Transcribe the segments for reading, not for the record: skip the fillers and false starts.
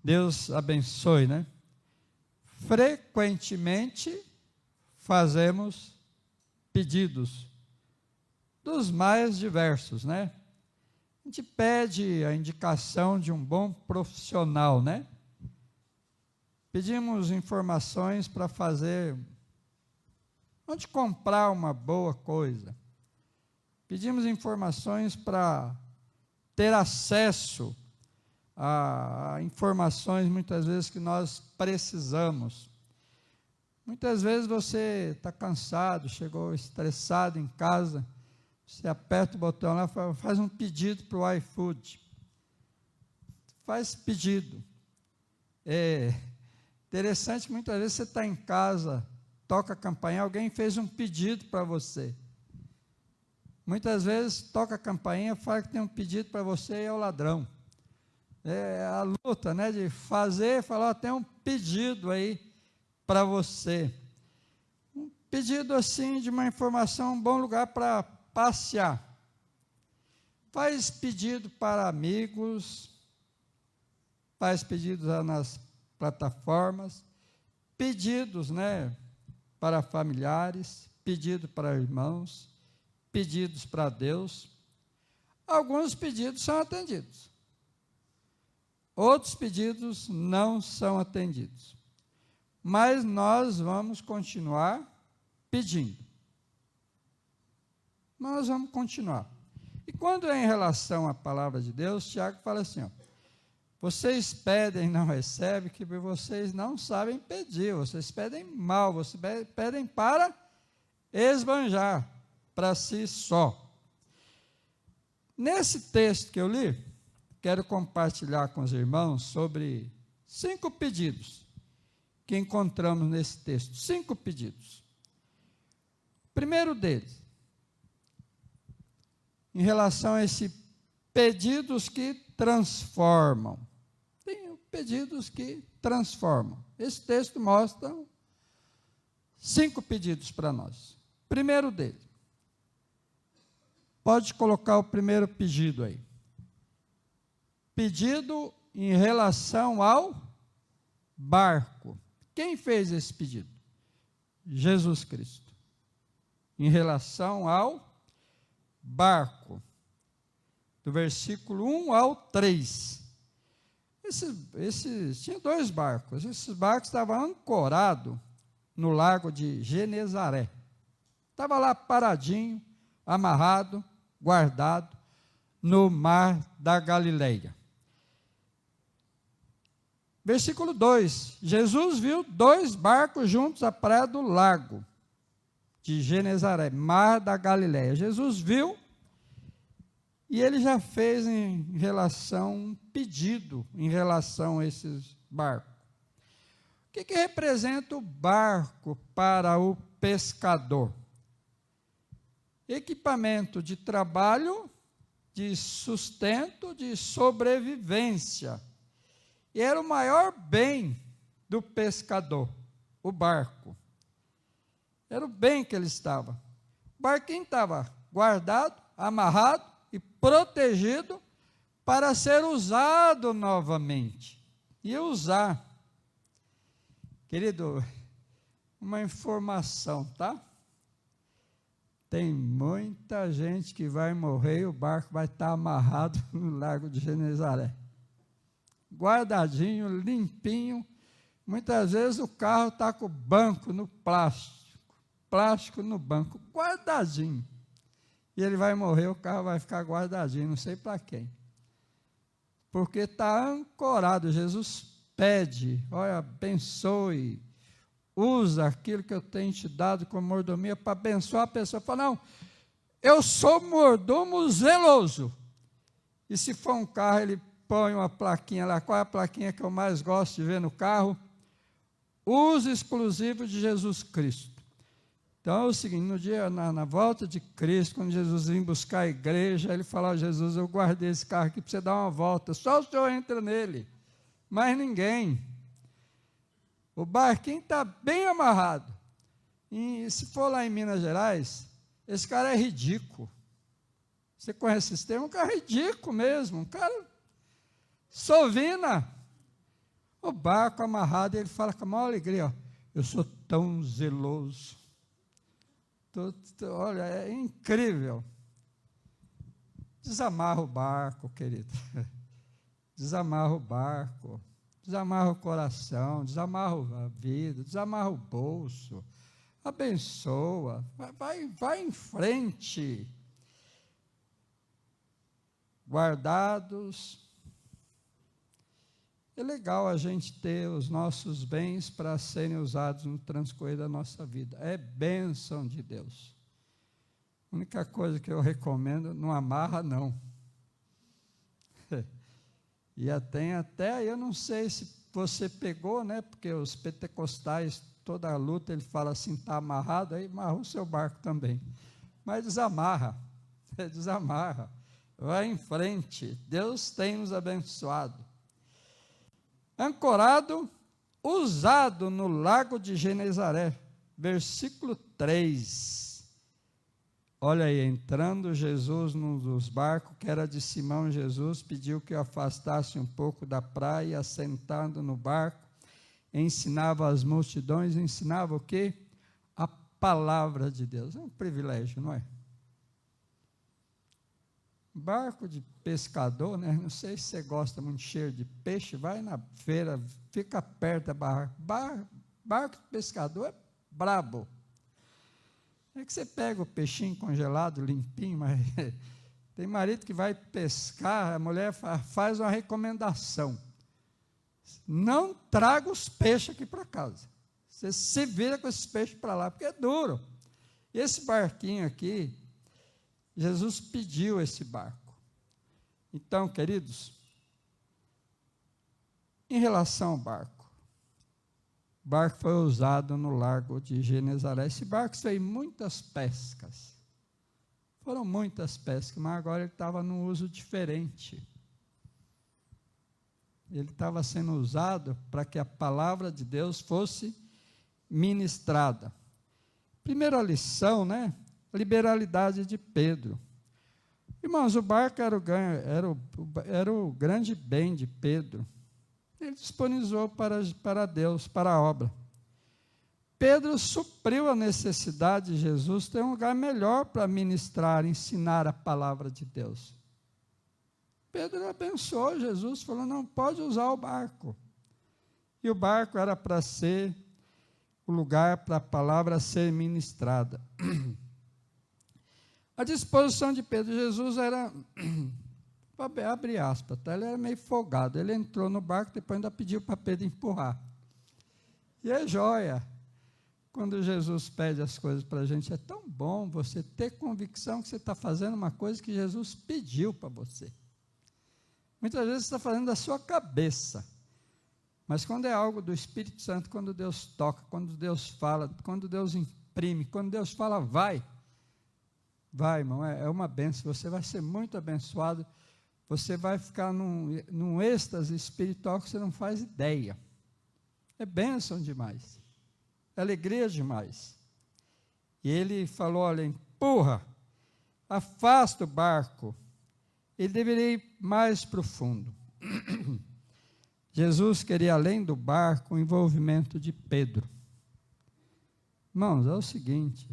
Deus abençoe, né? Frequentemente fazemos pedidos dos mais diversos, né? A gente pede a indicação de um bom profissional, né? Pedimos informações para fazer, onde comprar uma boa coisa. Pedimos informações para ter acesso a informações, muitas vezes, que nós precisamos. Muitas vezes você está cansado, chegou estressado em casa, você aperta o botão lá, faz um pedido para o iFood. Faz pedido. É interessante, muitas vezes você está em casa, toca a campainha, alguém fez um pedido para você. Muitas vezes toca a campainha, fala que tem um pedido para você e é o ladrão. É a luta, né, de fazer, falar, tem um pedido aí para você. Um pedido assim de uma informação, um bom lugar para passear. Faz pedido para amigos, faz pedidos lá nas plataformas, pedidos, né, para familiares, pedido para irmãos, pedidos para Deus. Alguns pedidos são atendidos. Outros pedidos não são atendidos. Mas nós vamos continuar pedindo. Nós vamos continuar. E quando é em relação à palavra de Deus, Tiago fala assim, ó, vocês pedem e não recebem, que vocês não sabem pedir, vocês pedem mal, vocês pedem para esbanjar, para si só. Nesse texto que eu li, quero compartilhar com os irmãos sobre 5 pedidos que encontramos nesse texto. 5 pedidos. O primeiro deles, em relação a esses pedidos que transformam. Tem pedidos que transformam. Esse texto mostra 5 pedidos para nós. Primeiro deles. Pode colocar o primeiro pedido aí. Pedido em relação ao barco. Quem fez esse pedido? Jesus Cristo. Em relação ao barco. Do versículo 1 ao 3. Tinha 2 barcos. Esses barcos estavam ancorados no lago de Genezaré. Estava lá paradinho, amarrado, guardado, no mar da Galileia. Versículo 2, Jesus viu 2 barcos juntos à praia do lago de Genezaré, mar da Galileia. Jesus viu e ele já fez um pedido em relação a esses barcos. O que representa o barco para o pescador? Equipamento de trabalho, de sustento, de sobrevivência. E era o maior bem do pescador, o barco. Era o bem que ele estava. O barquinho estava guardado, amarrado e protegido para ser usado novamente. E usar. Querido, uma informação, tá? Tem muita gente que vai morrer e o barco vai estar amarrado no lago de Genezaré. Guardadinho, limpinho. Muitas vezes o carro está com o banco no plástico no banco, guardadinho. E ele vai morrer, o carro vai ficar guardadinho, não sei para quem. Porque está ancorado. Jesus pede, olha, abençoe, usa aquilo que eu tenho te dado como mordomia para abençoar a pessoa. Fala, não, eu sou mordomo zeloso. E se for um carro, ele põe uma plaquinha lá. Qual é a plaquinha que eu mais gosto de ver no carro? Uso exclusivo de Jesus Cristo. Então é o seguinte, no dia, na volta de Cristo, quando Jesus vem buscar a igreja, ele fala, Jesus, eu guardei esse carro aqui para você dar uma volta, só o senhor entra nele, mais ninguém. O barquinho está bem amarrado. E se for lá em Minas Gerais, esse cara é ridículo. Você conhece esse termo? Um cara ridículo mesmo, um cara sovina. O barco amarrado, ele fala com a maior alegria, ó, eu sou tão zeloso. Olha, é incrível. Desamarra o barco, querido. Desamarra o barco. Desamarra o coração, desamarra a vida, desamarra o bolso. Abençoa. Vai em frente. Guardados. É legal a gente ter os nossos bens para serem usados no transcorrer da nossa vida. É bênção de Deus. A única coisa que eu recomendo, não amarra, não. E até eu não sei se você pegou, né? Porque os pentecostais, toda a luta, ele fala assim, está amarrado, aí amarra o seu barco também. Mas desamarra, desamarra. Vai em frente. Deus tem nos abençoado. Ancorado, usado no lago de Genezaré, versículo 3. Olha aí, entrando Jesus num dos barcos, que era de Simão, Jesus pediu que o afastasse um pouco da praia, e assentado no barco, ensinava as multidões, ensinava o quê? A palavra de Deus. É um privilégio, não é? Barco de pescador, né? Não sei se você gosta muito cheio de peixe, vai na feira, fica perto da barca. Barco de pescador é brabo. É que você pega o peixinho congelado, limpinho, mas tem marido que vai pescar, a mulher faz uma recomendação. Não traga os peixes aqui para casa. Você se vira com esses peixes para lá, porque é duro. E esse barquinho aqui, Jesus pediu esse barco. Então, queridos, em relação ao barco, o barco foi usado no lago de Genezaré. Esse barco fez muitas pescas. Foram muitas pescas, mas agora ele estava num uso diferente. Ele estava sendo usado para que a palavra de Deus fosse ministrada. Primeira lição, né? Liberalidade de Pedro. Irmãos, o barco era o grande bem de Pedro. Ele disponibilizou para Deus, para a obra. Pedro supriu a necessidade de Jesus ter um lugar melhor para ministrar, ensinar a palavra de Deus. Pedro abençoou Jesus, falou, não, pode usar o barco. E o barco era para ser o lugar para a palavra ser ministrada. A disposição de Pedro, Jesus era, abre aspas, tá? Ele era meio folgado, ele entrou no barco, depois ainda pediu para Pedro empurrar. E é joia, quando Jesus pede as coisas para a gente, é tão bom você ter convicção que você está fazendo uma coisa que Jesus pediu para você. Muitas vezes você está fazendo da sua cabeça, mas quando é algo do Espírito Santo, quando Deus toca, quando Deus fala, quando Deus imprime, quando Deus fala, vai, irmão, é uma bênção, você vai ser muito abençoado, você vai ficar num êxtase espiritual que você não faz ideia. É bênção demais, é alegria demais. E ele falou, olha, empurra, afasta o barco, ele deveria ir mais profundo. Jesus queria, além do barco, o envolvimento de Pedro. Irmãos, é o seguinte,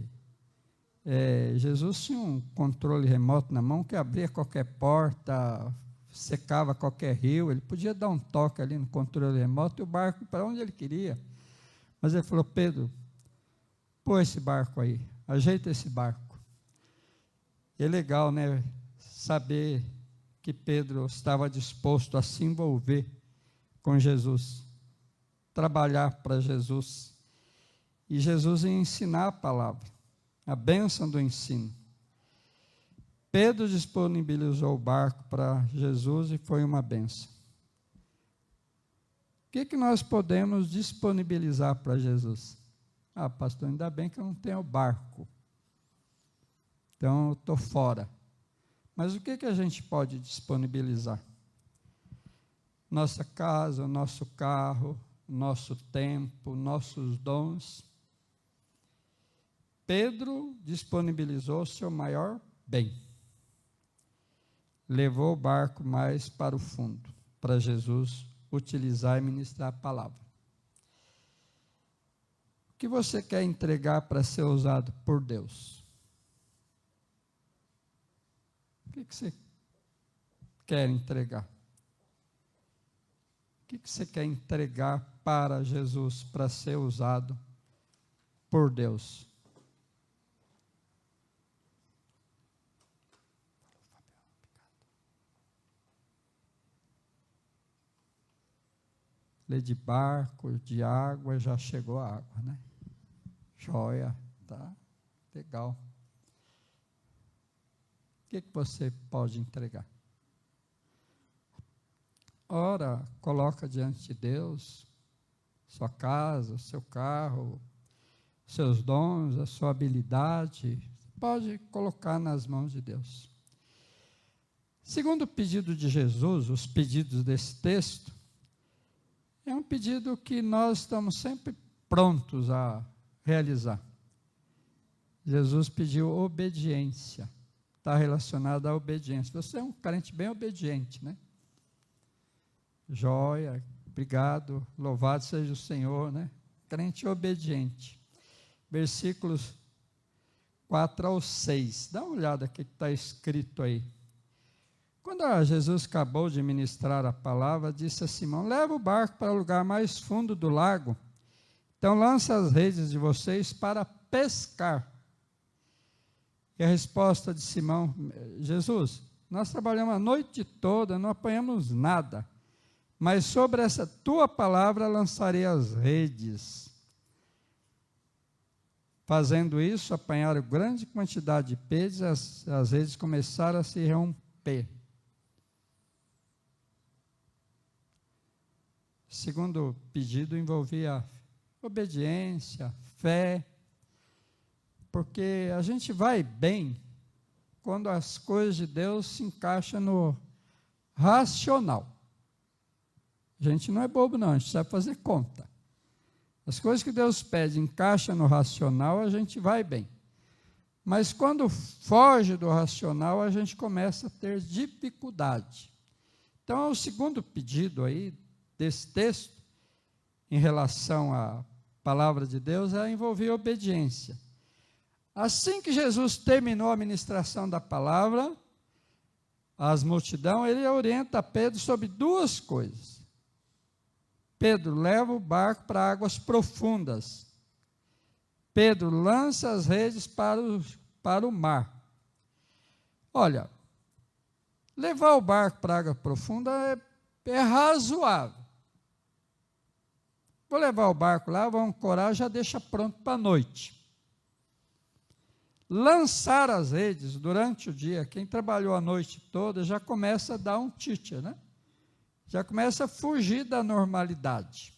Jesus tinha um controle remoto na mão que abria qualquer porta, secava qualquer rio, ele podia dar um toque ali no controle remoto e o barco para onde ele queria. Mas ele falou, Pedro, põe esse barco aí, ajeita esse barco. E é legal, né, saber que Pedro estava disposto a se envolver com Jesus, trabalhar para Jesus, e Jesus ia ensinar a palavra, a bênção do ensino. Pedro disponibilizou o barco para Jesus e foi uma bênção. O que nós podemos disponibilizar para Jesus? Ah, pastor, ainda bem que eu não tenho barco, então eu estou fora. Mas o que a gente pode disponibilizar? Nossa casa, o nosso carro, o nosso tempo, nossos dons. Pedro disponibilizou o seu maior bem. Levou o barco mais para o fundo, para Jesus utilizar e ministrar a palavra. O que você quer entregar para ser usado por Deus? O que você quer entregar? O que você quer entregar para Jesus, para ser usado por Deus? Lê de barco, de água, já chegou a água, né? Joia, tá? Legal. O que você pode entregar? Ora, coloca diante de Deus sua casa, o seu carro, seus dons, a sua habilidade. Pode colocar nas mãos de Deus. Segundo o pedido de Jesus, os pedidos desse texto, é um pedido que nós estamos sempre prontos a realizar. Jesus pediu obediência. Está relacionado à obediência. Você é um crente bem obediente, né? Joia, obrigado, louvado seja o Senhor, né? Crente obediente. Versículos 4 ao 6. Dá uma olhada o que está escrito aí. Quando Jesus acabou de ministrar a palavra, disse a Simão: leva o barco para o lugar mais fundo do lago, então lance as redes de vocês para pescar. E a resposta de Simão: Jesus, nós trabalhamos a noite toda, não apanhamos nada, mas sobre essa tua palavra lançarei as redes. Fazendo isso, apanharam grande quantidade de peixes, as redes começaram a se romper. O segundo pedido envolvia obediência, fé, porque a gente vai bem quando as coisas de Deus se encaixam no racional. A gente não é bobo não, a gente sabe fazer conta. As coisas que Deus pede encaixam no racional, a gente vai bem. Mas quando foge do racional, a gente começa a ter dificuldade. Então, o segundo pedido aí desse texto, em relação à palavra de Deus, é envolver obediência. Assim que Jesus terminou a ministração da palavra às multidões, ele orienta Pedro sobre duas coisas. Pedro, leva o barco para águas profundas. Pedro, lança as redes para o mar. Olha, levar o barco para água profunda é razoável. Vou levar o barco lá, vou ancorar, já deixa pronto para a noite. Lançar as redes durante o dia, quem trabalhou a noite toda já começa a dar um tite, né? Já começa a fugir da normalidade.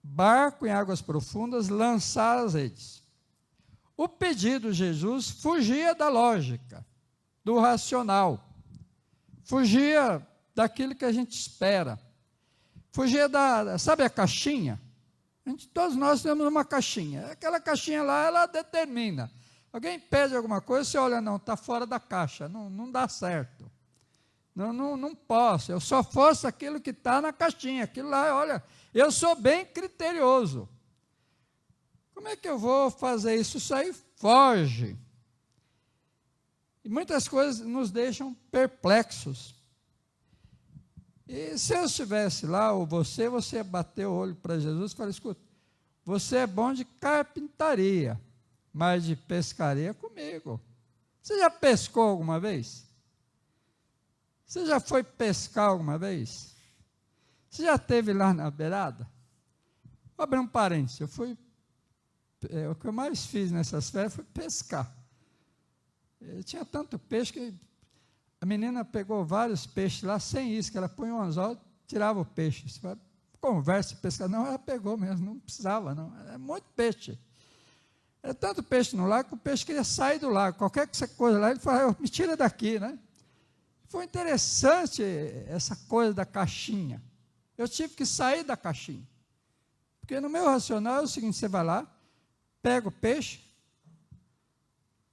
Barco em águas profundas, lançar as redes. O pedido de Jesus fugia da lógica, do racional, fugia daquilo que a gente espera, fugia sabe a caixinha? Todos nós temos uma caixinha, aquela caixinha lá, ela determina. Alguém pede alguma coisa, você olha, não, está fora da caixa, não dá certo. Não posso, eu só faço aquilo que está na caixinha, aquilo lá, olha, eu sou bem criterioso. Como é que eu vou fazer isso? Isso aí foge. E muitas coisas nos deixam perplexos. E se eu estivesse lá, ou você ia bater o olho para Jesus e falar: escuta, você é bom de carpintaria, mas de pescaria comigo. Você já pescou alguma vez? Você já foi pescar alguma vez? Você já esteve lá na beirada? Vou abrir um parênteses, o que eu mais fiz nessas férias foi pescar. Tinha tanto peixe que a menina pegou vários peixes lá, sem isca, ela põe um anzol, tirava o peixe. Você fala, conversa, pescar. Não, ela pegou mesmo, não precisava, não. É muito peixe. É tanto peixe no lago que o peixe queria sair do lago. Qualquer coisa lá, ele fala, me tira daqui, né? Foi interessante essa coisa da caixinha. Eu tive que sair da caixinha. Porque no meu racional é o seguinte: você vai lá, pega o peixe,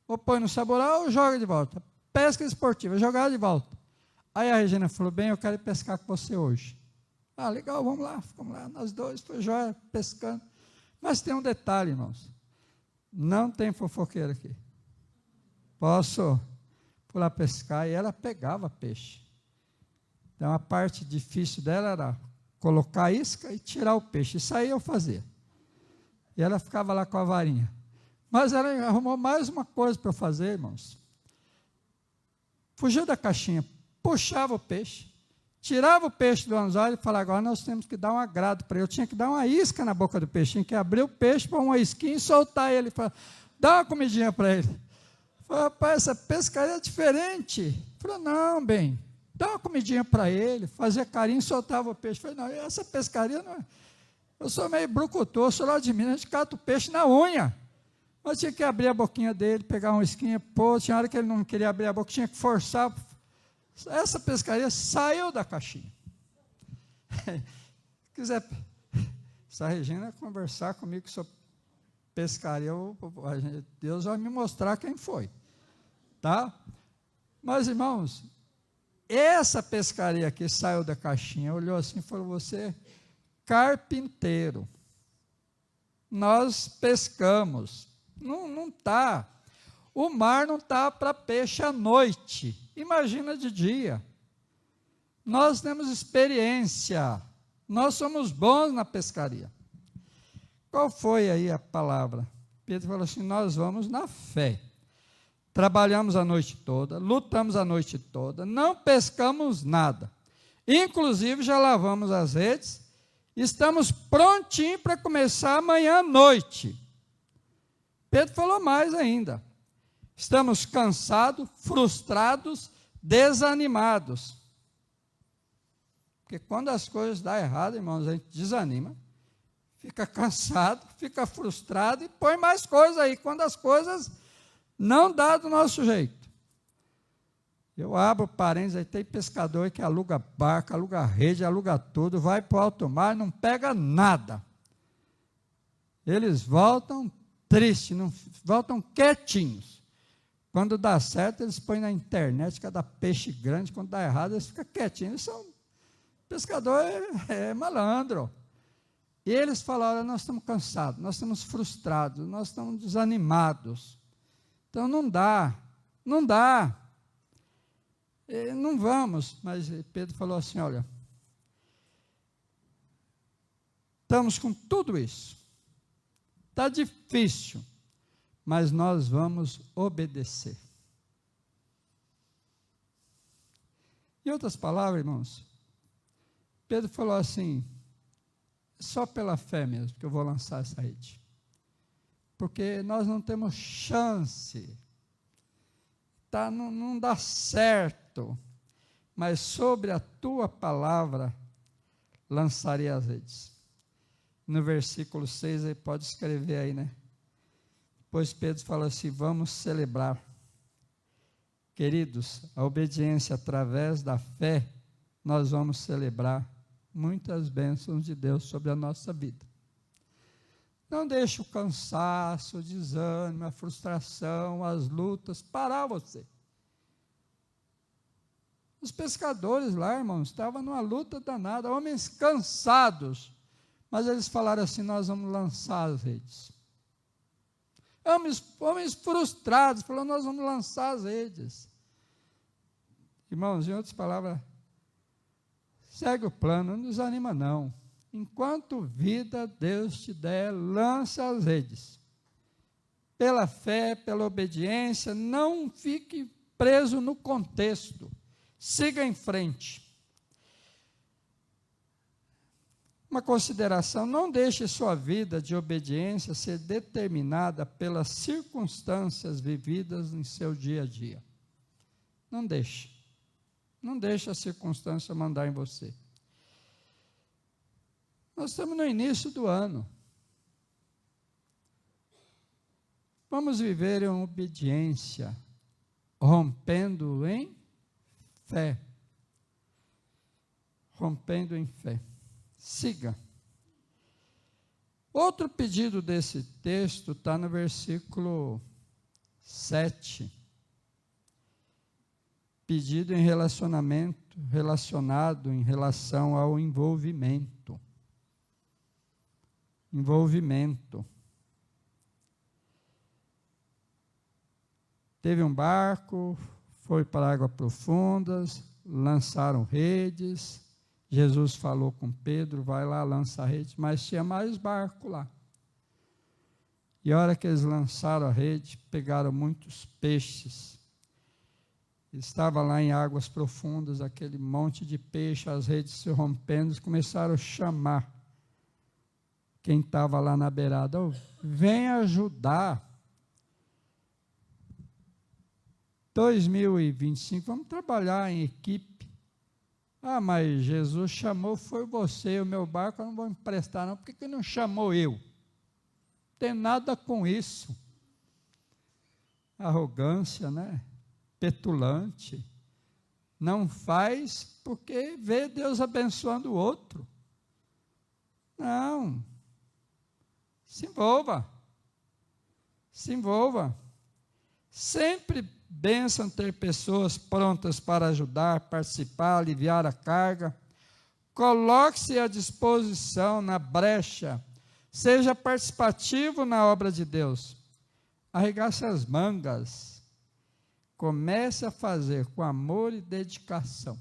ou põe no saboral ou joga de volta. Pesca esportiva, jogar de volta. Aí a Regina falou, bem, eu quero ir pescar com você hoje. Ah, legal, vamos lá, nós dois, foi jóia, pescando. Mas tem um detalhe, irmãos, não tem fofoqueiro aqui. Posso pular pescar, e ela pegava peixe. Então a parte difícil dela era colocar a isca e tirar o peixe, isso aí eu fazia. E ela ficava lá com a varinha. Mas ela arrumou mais uma coisa para eu fazer, irmãos. Fugiu da caixinha, puxava o peixe, tirava o peixe do anzol e falava, agora nós temos que dar um agrado para ele. Eu tinha que dar uma isca na boca do peixe, tinha que abrir o peixe, pôr uma isquinha e soltar ele. Dá uma comidinha para ele. Falei, rapaz, essa pescaria é diferente. Falei, não, bem, dá uma comidinha para ele, fazia carinho e soltava o peixe. Falei, não, essa pescaria não é. Eu sou meio brucutu, sou lá de Minas, a gente cata o peixe na unha. Mas tinha que abrir a boquinha dele, pegar uma isquinha, pô, tinha hora que ele não queria abrir a boca, tinha que forçar. Essa pescaria saiu da caixinha. Se quiser, se a Regina conversar comigo sobre pescaria, Deus vai me mostrar quem foi. Tá? Mas, irmãos, essa pescaria que saiu da caixinha, olhou assim e falou, você, carpinteiro, nós pescamos. Não está. O mar não está para peixe à noite. Imagina de dia. Nós temos experiência. Nós somos bons na pescaria. Qual foi aí a palavra? Pedro falou assim, nós vamos na fé. Trabalhamos a noite toda, lutamos a noite toda, não pescamos nada. Inclusive já lavamos as redes, estamos prontinhos para começar amanhã à noite. Pedro falou mais ainda. Estamos cansados, frustrados, desanimados. Porque quando as coisas dão errado, irmãos, a gente desanima, fica cansado, fica frustrado e põe mais coisa aí, quando as coisas não dão do nosso jeito. Eu abro parênteses, aí tem pescador que aluga barca, aluga rede, aluga tudo, vai para o alto mar, não pega nada. Eles voltam tristes, não voltam quietinhos. Quando dá certo, eles põem na internet cada peixe grande, quando dá errado, eles ficam quietinhos. Eles são, pescador é malandro. E eles falaram, nós estamos cansados, nós estamos frustrados, nós estamos desanimados. Então não dá. Não vamos. Mas Pedro falou assim, olha, estamos com tudo isso. Está difícil, mas nós vamos obedecer. Em outras palavras, irmãos, Pedro falou assim, só pela fé mesmo que eu vou lançar essa rede. Porque nós não temos chance, tá, não dá certo, mas sobre a tua palavra lançarei as redes. No versículo 6, aí pode escrever aí, né? Pois Pedro fala assim, vamos celebrar. Queridos, a obediência através da fé, nós vamos celebrar muitas bênçãos de Deus sobre a nossa vida. Não deixe o cansaço, o desânimo, a frustração, as lutas parar você. Os pescadores lá, irmãos, estavam numa luta danada, homens cansados, mas eles falaram assim, nós vamos lançar as redes. Homens frustrados, falaram, nós vamos lançar as redes. Irmãos, em outras palavras, segue o plano, não desanima não. Enquanto vida Deus te der, lança as redes. Pela fé, pela obediência, não fique preso no contexto. Siga em frente. Uma consideração, não deixe sua vida de obediência ser determinada pelas circunstâncias vividas em seu dia a dia. Não deixe. Não deixe a circunstância mandar em você. Nós estamos no início do ano. Vamos viver em obediência, rompendo em fé. Rompendo em fé. Siga. Outro pedido desse texto está no versículo 7. Pedido em relacionamento, relacionado em relação ao envolvimento. Envolvimento. Teve um barco, foi para águas profundas, lançaram redes. Jesus falou com Pedro, vai lá, lança a rede, mas tinha mais barco lá. E a hora que eles lançaram a rede, pegaram muitos peixes. Estava lá em águas profundas, aquele monte de peixe, as redes se rompendo, eles começaram a chamar quem estava lá na beirada. Oh, vem ajudar. 2025, vamos trabalhar em equipe. Ah, mas Jesus chamou, foi você, o meu barco eu não vou emprestar não, por que não chamou eu? Não tem nada com isso. Arrogância, né? Petulante. Não faz porque vê Deus abençoando o outro. Não. Se envolva. Se envolva. Sempre bênção ter pessoas prontas para ajudar, participar, aliviar a carga. Coloque-se à disposição na brecha. Seja participativo na obra de Deus. Arregace as mangas. Comece a fazer com amor e dedicação.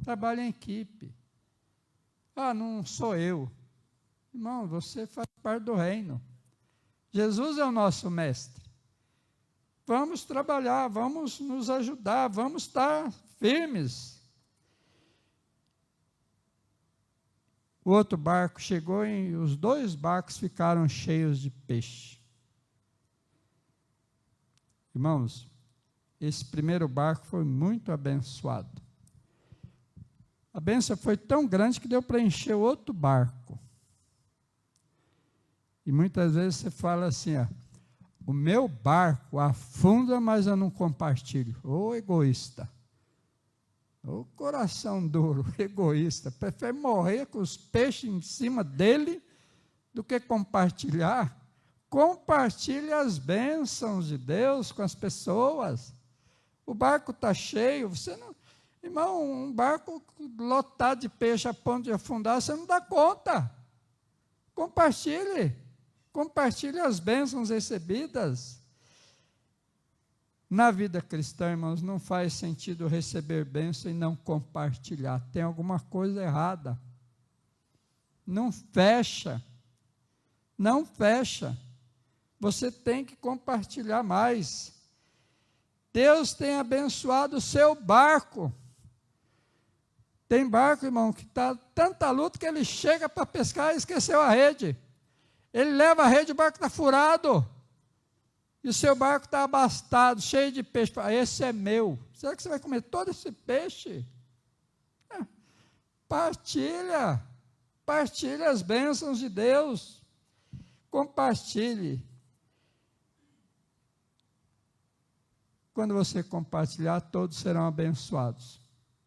Trabalhe em equipe. Ah, não sou eu. Irmão, você faz parte do reino. Jesus é o nosso mestre. Vamos trabalhar, vamos nos ajudar, vamos estar firmes. O outro barco chegou e os 2 barcos ficaram cheios de peixe. Irmãos, esse primeiro barco foi muito abençoado. A bênção foi tão grande que deu para encher o outro barco. E muitas vezes você fala assim, ó, o meu barco afunda, mas eu não compartilho. Ô egoísta. Ô coração duro, egoísta. Prefere morrer com os peixes em cima dele do que compartilhar. Compartilhe as bênçãos de Deus com as pessoas. O barco está cheio, você não... Irmão, um barco lotado de peixe a ponto de afundar, você não dá conta. Compartilhe. Compartilhe as bênçãos recebidas. Na vida cristã, irmãos, não faz sentido receber bênção e não compartilhar. Tem alguma coisa errada. Não fecha. Não fecha. Você tem que compartilhar mais. Deus tem abençoado o seu barco. Tem barco, irmão, que está tanta luta que ele chega para pescar e esqueceu a rede. Ele leva a rede, o barco está furado. E o seu barco está abastado, cheio de peixe. Esse é meu. Será que você vai comer todo esse peixe? Partilha. Partilha as bênçãos de Deus. Compartilhe. Quando você compartilhar, todos serão abençoados.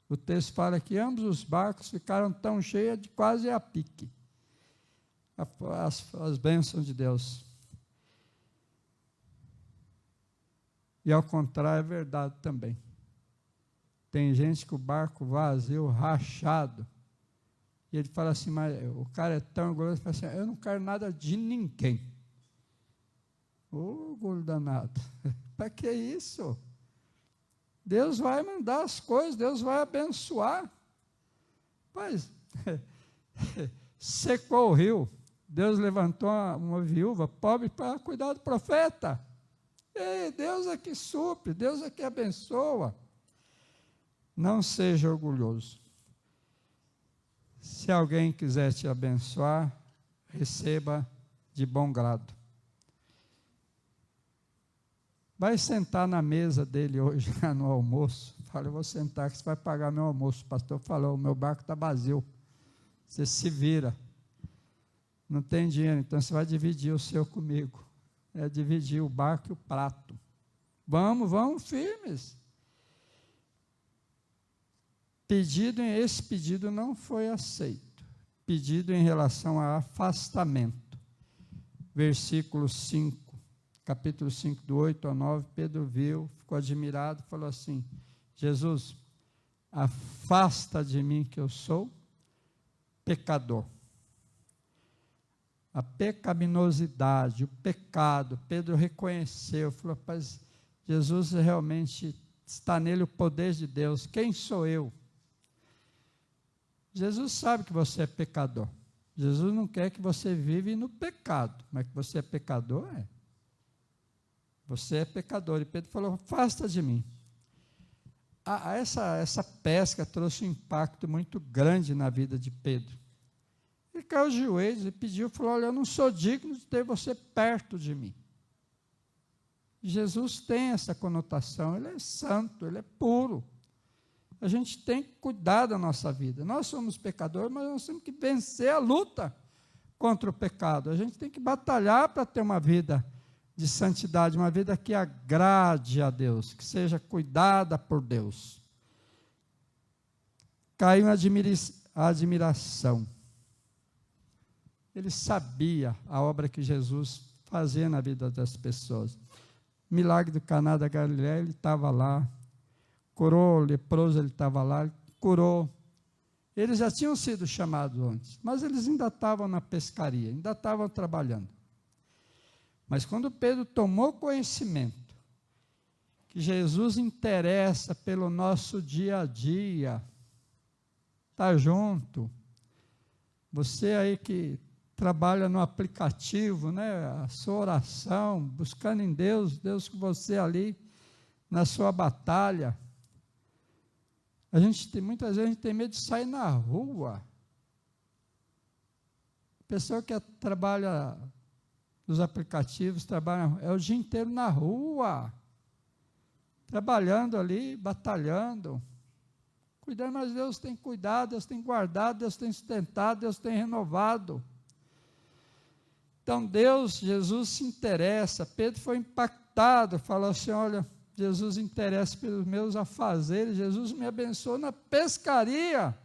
O texto fala que ambos os barcos ficaram tão cheios de quase a pique. As bênçãos de Deus. E ao contrário, é verdade também. Tem gente que o barco vazio, rachado. E ele fala assim, mas o cara é tão orgulhoso, ele fala assim, eu não quero nada de ninguém. Ô, orgulho danado. Para que isso? Deus vai mandar as coisas, Deus vai abençoar. Mas, secou o rio. Deus levantou uma viúva pobre para cuidar do profeta. Ei, Deus é que supre, Deus é que abençoa. Não seja orgulhoso. Se alguém quiser te abençoar, receba de bom grado. Vai sentar na mesa dele hoje, no almoço. Fala, eu vou sentar que você vai pagar meu almoço. O pastor falou, o meu barco está vazio. Você se vira. Não tem dinheiro, então você vai dividir o seu comigo. É dividir o barco e o prato. Vamos firmes. Esse pedido não foi aceito. Pedido em relação a afastamento. Versículo 5, capítulo 5, do 8 ao 9, Pedro viu, ficou admirado, falou assim, Jesus, afasta de mim que eu sou pecador. A pecaminosidade, o pecado, Pedro reconheceu, falou, rapaz, Jesus realmente está nele o poder de Deus, quem sou eu? Jesus sabe que você é pecador, Jesus não quer que você vive no pecado, mas que você é pecador, você é pecador, e Pedro falou, afasta de mim. Essa pesca trouxe um impacto muito grande na vida de Pedro. Ele caiu aos joelhos e pediu, falou, olha, eu não sou digno de ter você perto de mim. Jesus tem essa conotação, ele é santo, ele é puro. A gente tem que cuidar da nossa vida. Nós somos pecadores, mas nós temos que vencer a luta contra o pecado. A gente tem que batalhar para ter uma vida de santidade, uma vida que agrade a Deus, que seja cuidada por Deus. Caiu a admiração. Ele sabia a obra que Jesus fazia na vida das pessoas. Milagre do Caná da Galileia, ele estava lá. Curou o leproso, ele estava lá, ele curou. Eles já tinham sido chamados antes, mas eles ainda estavam na pescaria, ainda estavam trabalhando. Mas quando Pedro tomou conhecimento que Jesus interessa pelo nosso dia a dia, está junto, você aí que trabalha no aplicativo, né, a sua oração, buscando em Deus, Deus com você ali na sua batalha. Muitas vezes a gente tem medo de sair na rua. A pessoa que trabalha nos aplicativos, é o dia inteiro na rua, trabalhando ali, batalhando, cuidando, mas Deus tem cuidado, Deus tem guardado, Deus tem sustentado, Deus tem renovado. Então Jesus se interessa. Pedro foi impactado, falou assim, olha, Jesus interessa pelos meus afazeres, Jesus me abençoou na pescaria.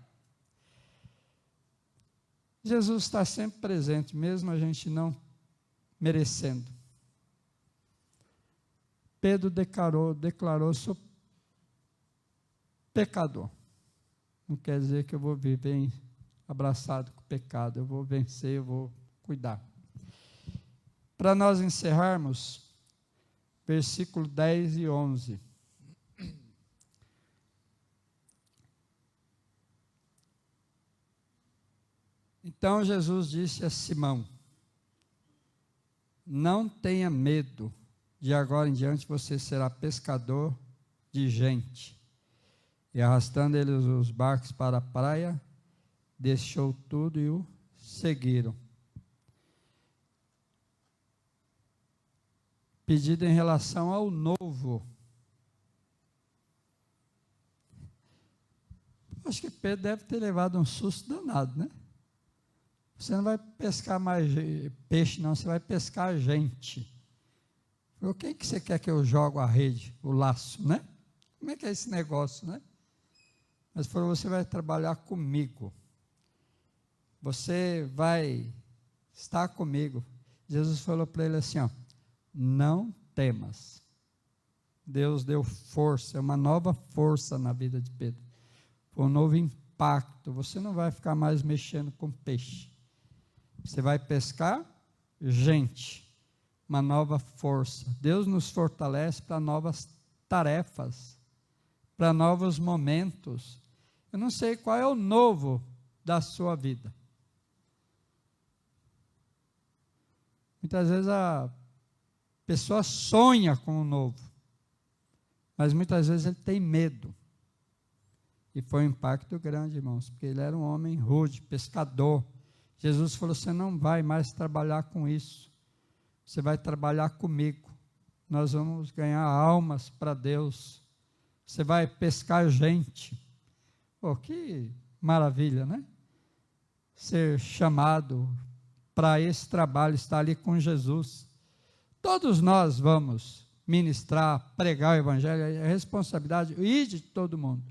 Jesus está sempre presente, mesmo a gente não merecendo. Pedro declarou, sou pecador. Não quer dizer que eu vou viver abraçado com o pecado, eu vou vencer, eu vou cuidar. Para nós encerrarmos, versículo 10 e 11. Então Jesus disse a Simão, não tenha medo, de agora em diante você será pescador de gente. E arrastando eles os barcos para a praia, deixou tudo e o seguiram. Pedido em relação ao novo. Acho que Pedro deve ter levado um susto danado, né? Você não vai pescar mais peixe, não, você vai pescar gente. Falou, quem que você quer que eu jogue a rede, o laço, né? Como é que é esse negócio, né? Mas falou, você vai trabalhar comigo. Você vai estar comigo. Jesus falou para ele assim, ó, não temas. Deus deu força, uma nova força na vida de Pedro. Foi um novo impacto. Você não vai ficar mais mexendo com peixe. Você vai pescar gente. Uma nova força. Deus nos fortalece para novas tarefas, para novos momentos. Eu não sei qual é o novo da sua vida. Muitas vezes a pessoa sonha com o novo, mas muitas vezes ele tem medo. E foi um impacto grande, irmãos, porque ele era um homem rude, pescador. Jesus falou, você não vai mais trabalhar com isso, você vai trabalhar comigo, nós vamos ganhar almas para Deus, você vai pescar gente. Pô, que maravilha, né? Ser chamado para esse trabalho, estar ali com Jesus. Todos nós vamos ministrar, pregar o Evangelho, é responsabilidade, de todo mundo.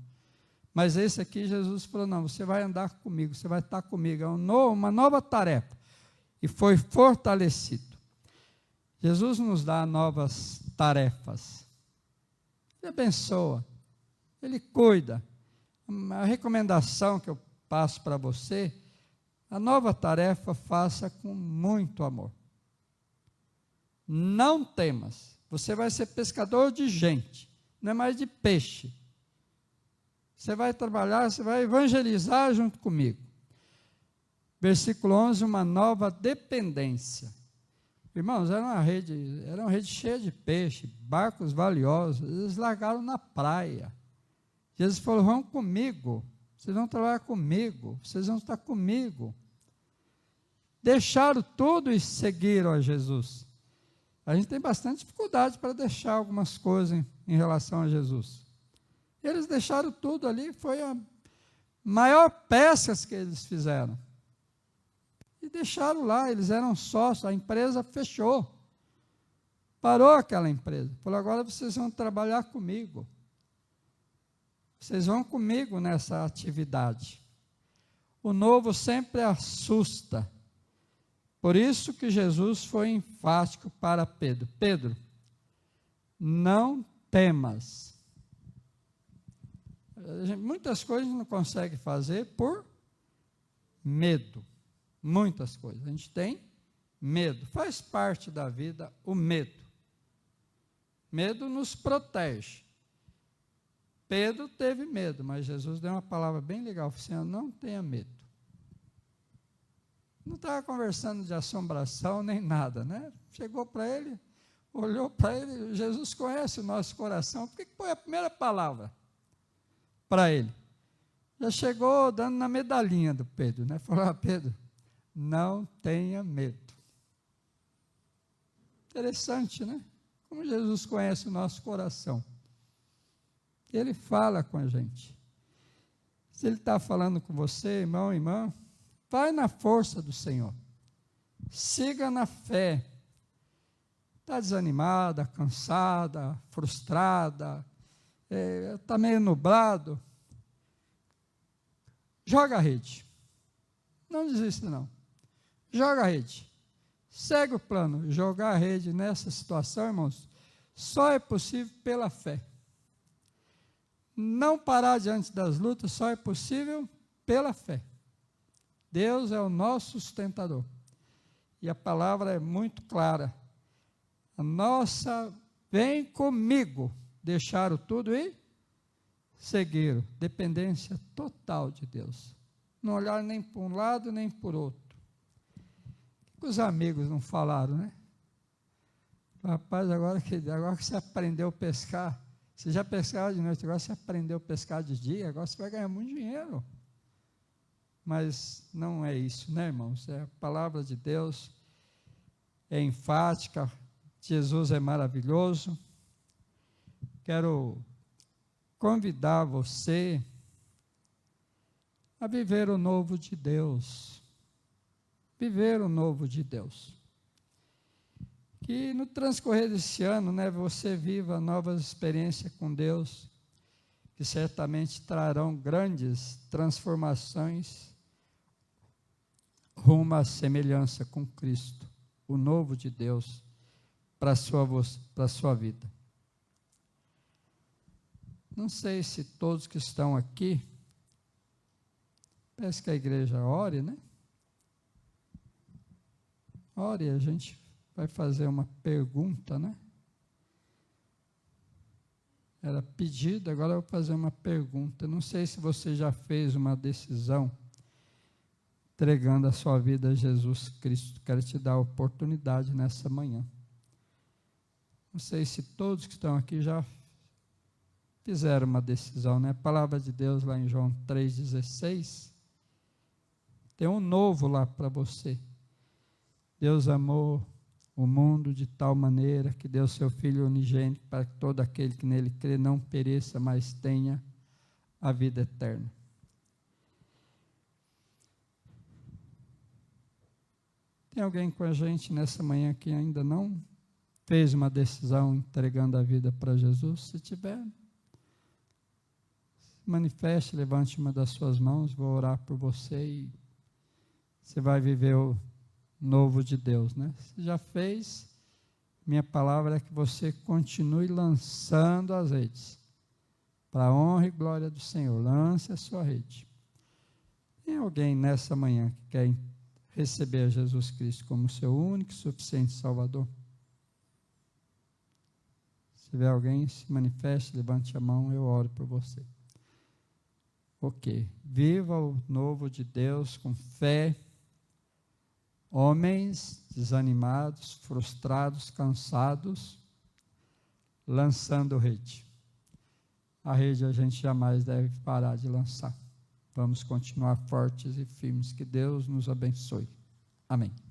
Mas esse aqui, Jesus falou, não, você vai andar comigo, você vai estar comigo, é uma nova tarefa. E foi fortalecido. Jesus nos dá novas tarefas. Ele abençoa. Ele cuida. A recomendação que eu passo para você, a nova tarefa faça com muito amor. Não temas. Você vai ser pescador de gente, não é mais de peixe. Você vai trabalhar, você vai evangelizar junto comigo. Versículo 11, uma nova dependência. Irmãos, era uma rede cheia de peixe, barcos valiosos, eles largaram na praia. Jesus falou, vão comigo, vocês vão trabalhar comigo, vocês vão estar comigo. Deixaram tudo e seguiram a Jesus. A gente tem bastante dificuldade para deixar algumas coisas em relação a Jesus. Eles deixaram tudo ali, foi a maior pesca que eles fizeram. E deixaram lá, eles eram sócios, a empresa fechou. Parou aquela empresa. Falou, agora vocês vão trabalhar comigo. Vocês vão comigo nessa atividade. O novo sempre assusta. Por isso que Jesus foi enfático para Pedro. Pedro, não temas. Muitas coisas a gente não consegue fazer por medo. Muitas coisas. A gente tem medo. Faz parte da vida o medo. Medo nos protege. Pedro teve medo, mas Jesus deu uma palavra bem legal. Falou assim, não tenha medo. Não estava conversando de assombração nem nada, né? Chegou para ele, olhou para ele, Jesus conhece o nosso coração. Por que foi a primeira palavra para ele? Já chegou dando na medalhinha do Pedro, né? Falou, Pedro, não tenha medo. Interessante, né? Como Jesus conhece o nosso coração. Ele fala com a gente. Se ele está falando com você, irmão, irmã, vai na força do Senhor. Siga na fé. Está desanimada, cansada, frustrada, está meio nublado. Joga a rede. Não desista, não. Joga a rede. Segue o plano. Jogar a rede nessa situação, irmãos, só é possível pela fé. Não parar diante das lutas só é possível pela fé. Deus é o nosso sustentador. E a palavra é muito clara. A nossa, vem comigo, deixaram tudo e seguiram. Dependência total de Deus. Não olharam nem para um lado, nem por outro. O que os amigos não falaram, né? Rapaz, agora que você aprendeu a pescar, você já pescava de noite, agora você aprendeu a pescar de dia, agora você vai ganhar muito dinheiro. Mas não é isso, né, irmãos? A palavra de Deus é enfática, Jesus é maravilhoso. Quero convidar você a viver o novo de Deus. Viver o novo de Deus. Que no transcorrer desse ano, né, você viva novas experiências com Deus, que certamente trarão grandes transformações rumo à semelhança com Cristo, o novo de Deus, para a sua vida. Não sei se todos que estão aqui, peço que a igreja ore, né? Ore, a gente vai fazer uma pergunta, né? Era pedido, agora eu vou fazer uma pergunta. Não sei se você já fez uma decisão entregando a sua vida a Jesus Cristo. Quero te dar a oportunidade nessa manhã. Não sei se todos que estão aqui já fizeram uma decisão, né? A palavra de Deus lá em João 3,16, tem um novo lá para você. Deus amou o mundo de tal maneira que deu seu Filho unigênito para que todo aquele que nele crê não pereça, mas tenha a vida eterna. Tem alguém com a gente nessa manhã que ainda não fez uma decisão entregando a vida para Jesus? Se tiver, manifeste, levante uma das suas mãos, vou orar por você e você vai viver o novo de Deus, né? Se já fez, minha palavra é que você continue lançando as redes para a honra e glória do Senhor. Lance a sua rede. Tem alguém nessa manhã que quer receber a Jesus Cristo como seu único e suficiente Salvador? Se tiver alguém, se manifeste, levante a mão, eu oro por você. Ok. Viva o novo de Deus com fé. Homens desanimados, frustrados, cansados, lançando rede. A rede a gente jamais deve parar de lançar. Vamos continuar fortes e firmes. Que Deus nos abençoe. Amém.